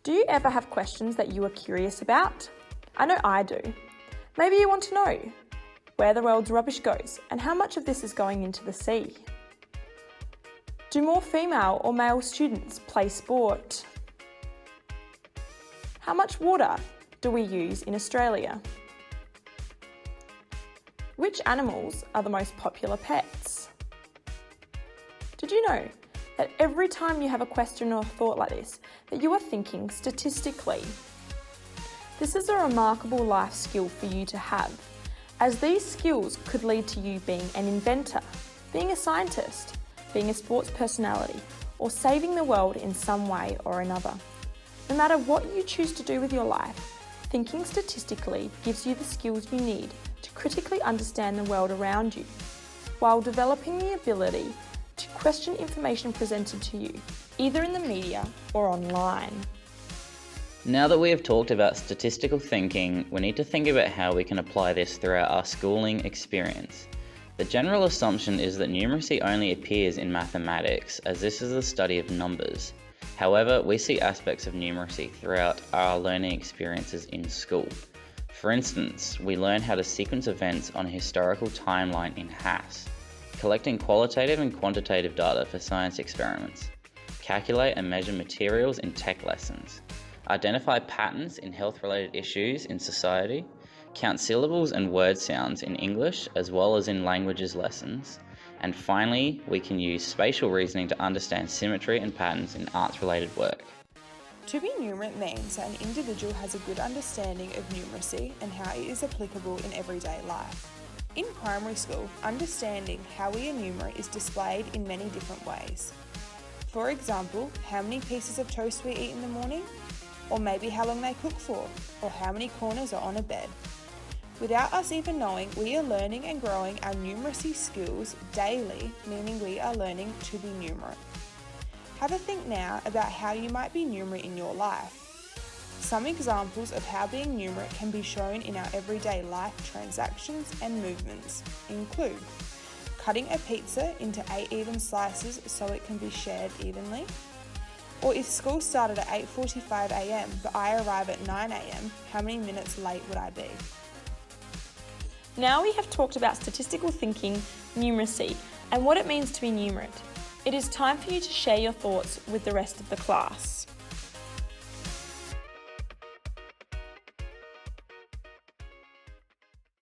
Do you ever have questions that you are curious about? I know I do. Maybe you want to know where the world's rubbish goes and how much of this is going into the sea. Do more female or male students play sport? How much water do we use in Australia? Which animals are the most popular pets? Did you know that every time you have a question or thought like this, that you are thinking statistically? This is a remarkable life skill for you to have, as these skills could lead to you being an inventor, being a scientist, being a sports personality, or saving the world in some way or another. No matter what you choose to do with your life, thinking statistically gives you the skills you need to critically understand the world around you, while developing the ability to question information presented to you, either in the media or online. Now that we have talked about statistical thinking, we need to think about how we can apply this throughout our schooling experience. The general assumption is that numeracy only appears in mathematics, as this is the study of numbers. However, we see aspects of numeracy throughout our learning experiences in school. For instance, we learn how to sequence events on a historical timeline in HASS, collecting qualitative and quantitative data for science experiments, calculate and measure materials in tech lessons, identify patterns in health-related issues in society, count syllables and word sounds in English as well as in languages lessons, and finally, we can use spatial reasoning to understand symmetry and patterns in arts-related work. To be numerate means that an individual has a good understanding of numeracy and how it is applicable in everyday life. In primary school, understanding how we enumerate is displayed in many different ways. For example, how many pieces of toast we eat in the morning, or maybe how long they cook for, or how many corners are on a bed. Without us even knowing, we are learning and growing our numeracy skills daily, meaning we are learning to be numerate. Have a think now about how you might be numerate in your life. Some examples of how being numerate can be shown in our everyday life transactions and movements include cutting a pizza into 8 even slices so it can be shared evenly, or if school started at 8:45 a.m. but I arrive at 9 a.m, how many minutes late would I be? Now we have talked about statistical thinking, numeracy, and what it means to be numerate. It is time for you to share your thoughts with the rest of the class.